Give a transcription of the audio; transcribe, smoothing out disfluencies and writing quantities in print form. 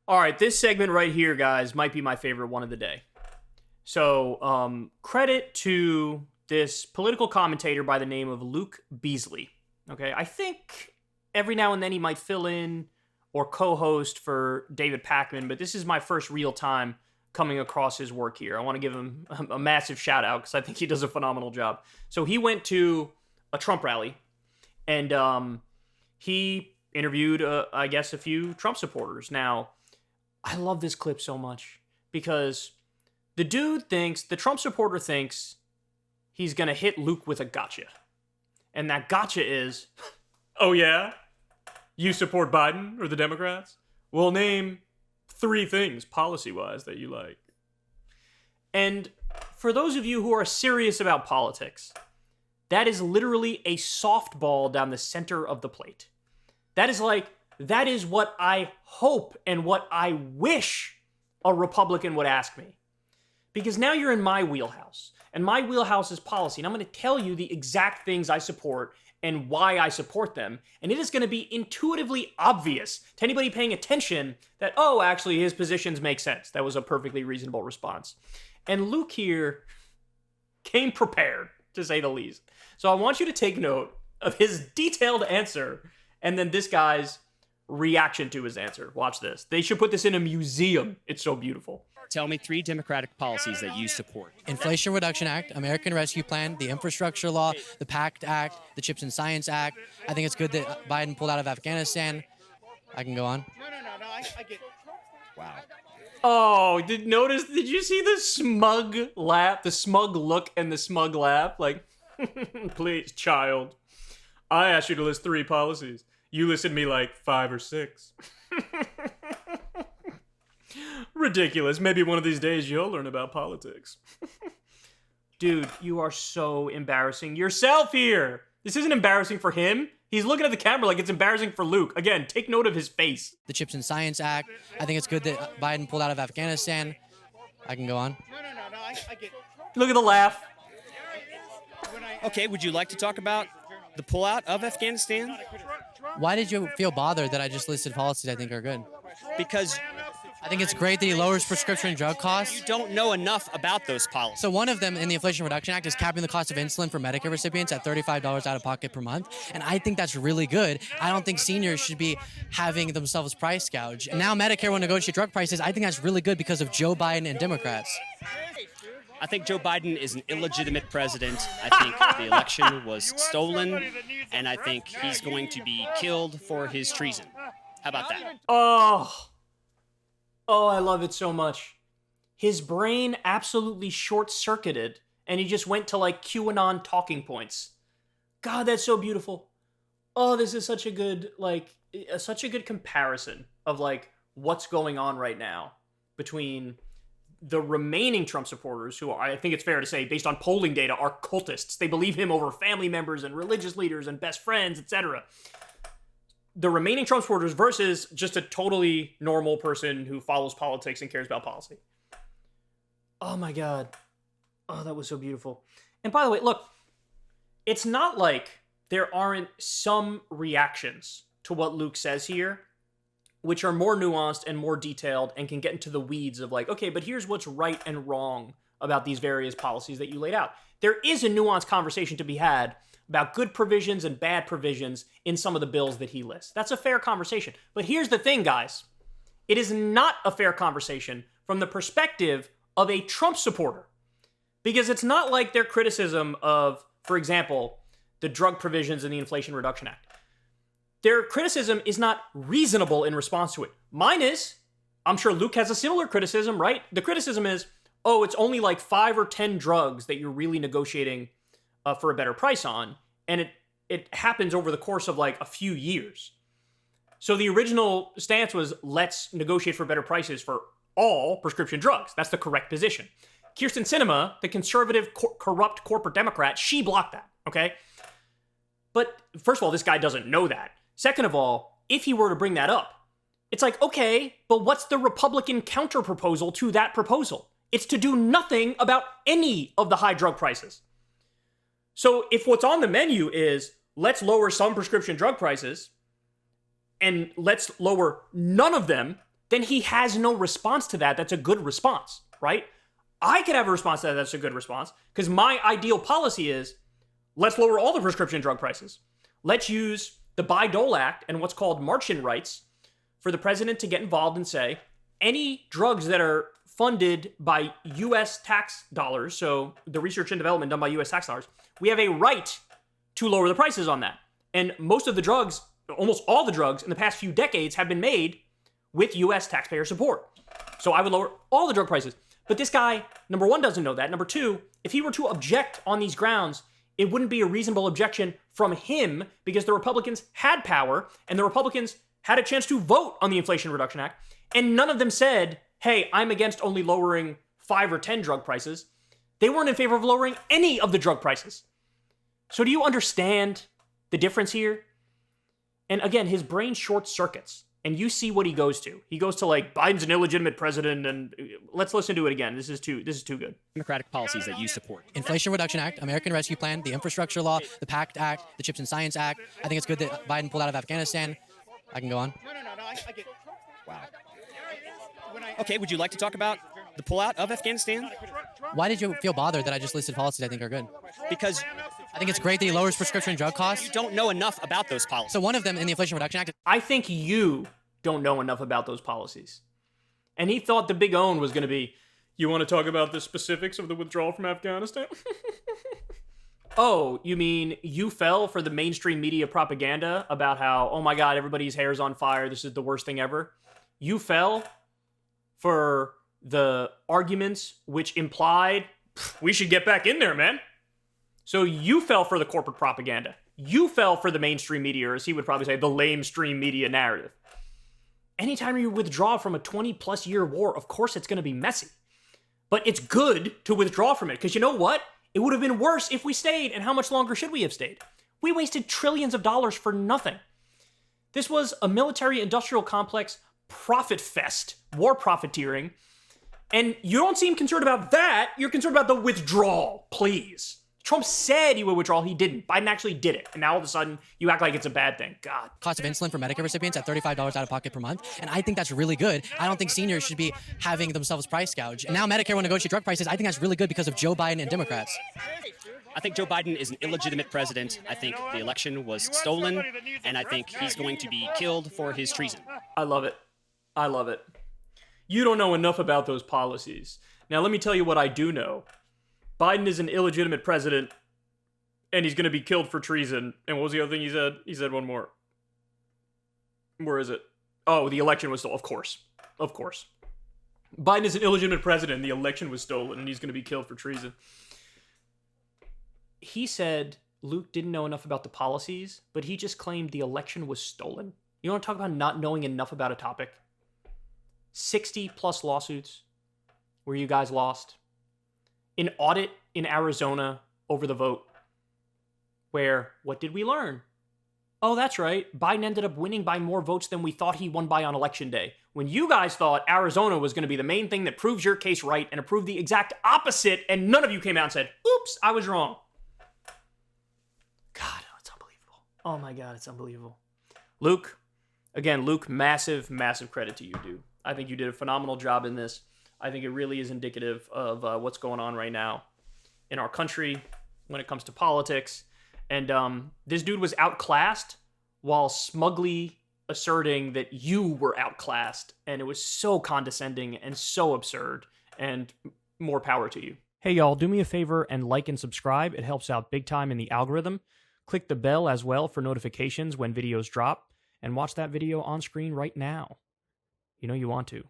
All right, this segment right here, guys, might be my favorite one of the day. So, credit to this political commentator by the name of Luke Beasley. Okay, I think every now and then he might fill in or co-host for David Pakman, but this is my first real time coming across his work here. I want to give him a massive shout out because I think he does a phenomenal job. So he went to a Trump rally and he interviewed, I guess, a few Trump supporters. Now, I love this clip so much because the Trump supporter thinks he's going to hit Luke with a gotcha. And that gotcha is, oh yeah? You support Biden or the Democrats? Well, name 3 things policy-wise that you like. And for those of you who are serious about politics, that is literally a softball down the center of the plate. That is what I hope and what I wish a Republican would ask me. Because now you're in my wheelhouse, and my wheelhouse is policy, and I'm going to tell you the exact things I support and why I support them, and it is going to be intuitively obvious to anybody paying attention that, oh, actually, his positions make sense. That was a perfectly reasonable response. And Luke here came prepared, to say the least. So I want you to take note of his detailed answer, and then this guy's reaction to his answer. Watch this. They should put this in a museum. It's so beautiful. Tell me 3 Democratic policies that you support. Inflation Reduction Act, American Rescue Plan, the Infrastructure Law, the PACT Act, the Chips and Science Act. I think it's good that Biden pulled out of Afghanistan. I can go on. No, I get... Wow. Oh, did you see the smug laugh, the smug look and the smug laugh? Like, please, child. I asked you to list 3 policies. You listed me like 5 or 6. Ridiculous. Maybe one of these days you'll learn about politics. Dude, you are so embarrassing yourself here. This isn't embarrassing for him. He's looking at the camera like it's embarrassing for Luke. Again, take note of his face. The Chips and Science Act. I think it's good that Biden pulled out of Afghanistan. I can go on. No, I get... Look at the laugh. Okay, would you like to talk about the pullout of Afghanistan? Why did you feel bothered that I just listed policies I think are good? Because I think it's great that he lowers prescription drug costs. you don't know enough about those policies. So one of them in the Inflation Reduction Act is capping the cost of insulin for Medicare recipients at $35 out of pocket per month. And I think that's really good. I don't think seniors should be having themselves price gouged. And now Medicare will negotiate drug prices. I think that's really good because of Joe Biden and Democrats. I think Joe Biden is an illegitimate president. I think the election was stolen, and I think he's going to be killed for his treason. How about that? Oh, I love it so much. His brain absolutely short-circuited, and he just went to, like, QAnon talking points. God, that's so beautiful. Oh, this is such a good, such a good comparison of, like, what's going on right now between the remaining Trump supporters, who are, I think it's fair to say, based on polling data, are cultists. They believe him over family members and religious leaders and best friends, etc. The remaining Trump supporters versus just a totally normal person who follows politics and cares about policy. Oh my God. Oh, that was so beautiful. And by the way, look, it's not like there aren't some reactions to what Luke says here, which are more nuanced and more detailed and can get into the weeds of like, okay, but here's what's right and wrong about these various policies that you laid out. There is a nuanced conversation to be had about good provisions and bad provisions in some of the bills that he lists. That's a fair conversation. But here's the thing, guys. It is not a fair conversation from the perspective of a Trump supporter. Because it's not like their criticism of, for example, the drug provisions in the Inflation Reduction Act. Their criticism is not reasonable in response to it. Mine is. I'm sure Luke has a similar criticism, right? The criticism is, oh, it's only like 5 or 10 drugs that you're really negotiating for a better price on, and it happens over the course of like a few years. So the original stance was, let's negotiate for better prices for all prescription drugs. That's the correct position. Kyrsten Sinema, the conservative, corrupt corporate Democrat, she blocked that, okay? But first of all, this guy doesn't know that. Second of all, if he were to bring that up, it's like, okay, but what's the Republican counterproposal to that proposal? It's to do nothing about any of the high drug prices. So if what's on the menu is, let's lower some prescription drug prices, and let's lower none of them then he has no response to that that's a good response, right? I could have a response to that that's a good response, because my ideal policy is, let's lower all the prescription drug prices. Let's use the Bayh-Dole Act and what's called March-in rights for the president to get involved and say, any drugs that are funded by U.S. tax dollars, so the research and development done by U.S. tax dollars, we have a right to lower the prices on that. And most of the drugs, almost all the drugs in the past few decades have been made with U.S. taxpayer support. So I would lower all the drug prices. But this guy, number one, doesn't know that. Number two, if he were to object on these grounds, it wouldn't be a reasonable objection from him, because the Republicans had power and the Republicans had a chance to vote on the Inflation Reduction Act. And none of them said, hey, I'm against only lowering 5 or 10 drug prices. They weren't in favor of lowering any of the drug prices. So do you understand the difference here? And again, his brain short circuits. And you see what he goes to. He goes to like, Biden's an illegitimate president, and let's listen to it again. This is too good. Democratic policies that you support. Inflation Reduction Act, American Rescue Plan, the Infrastructure Law, the PACT Act, the Chips and Science Act. I think it's good that Biden pulled out of Afghanistan. I can go on. No, I get. Wow. Okay, would you like to talk about the pullout of Afghanistan? Why did you feel bothered that I just listed policies I think are good? Because I think it's great that he lowers prescription drug costs. you don't know enough about those policies. So one of them in the Inflation Reduction Act. I think you don't know enough about those policies. And he thought the big own was going to be, you want to talk about the specifics of the withdrawal from Afghanistan? Oh, you mean you fell for the mainstream media propaganda about how, oh my God, everybody's hair's on fire, this is the worst thing ever? You fell for the arguments which implied, we should get back in there, man. So you fell for the corporate propaganda. You fell for the mainstream media, or as he would probably say, the lamestream media narrative. Anytime you withdraw from a 20-plus year war, of course it's going to be messy. But it's good to withdraw from it, because you know what? It would have been worse if we stayed, and how much longer should we have stayed? We wasted trillions of dollars for nothing. This was a military-industrial complex profit fest, war profiteering, and you don't seem concerned about that. You're concerned about the withdrawal, please. Trump said he would withdraw. He didn't. Biden actually did it. And now all of a sudden, you act like it's a bad thing. God. Cost of insulin for Medicare recipients at $35 out of pocket per month. And I think that's really good. I don't think seniors should be having themselves price gouged. And now Medicare will negotiate drug prices. I think that's really good because of Joe Biden and Democrats. I think Joe Biden is an illegitimate president. I think the election was stolen, and I think he's going to be killed for his treason. I love it. I love it. You don't know enough about those policies. Now, let me tell you what I do know. Biden is an illegitimate president, and he's going to be killed for treason. And what was the other thing he said? He said one more. Where is it? Oh, the election was stolen. Of course. Of course. Biden is an illegitimate president, and the election was stolen, and he's going to be killed for treason. He said Luke didn't know enough about the policies, but he just claimed the election was stolen. You want to talk about not knowing enough about a topic? 60-plus lawsuits where you guys lost. An audit in Arizona over the vote, where, what did we learn? Oh, that's right. Biden ended up winning by more votes than we thought he won by on election day. When you guys thought Arizona was going to be the main thing that proves your case right and it proved the exact opposite, and none of you came out and said, oops, I was wrong. God, it's unbelievable. Oh my God, it's unbelievable. Luke, again, Luke, massive, massive credit to you, dude. I think you did a phenomenal job in this. I think it really is indicative of what's going on right now in our country when it comes to politics. And this dude was outclassed while smugly asserting that you were outclassed. And it was so condescending and so absurd. And more power to you. Hey, y'all, do me a favor and like and subscribe. It helps out big time in the algorithm. Click the bell as well for notifications when videos drop. And watch that video on screen right now. You know you want to.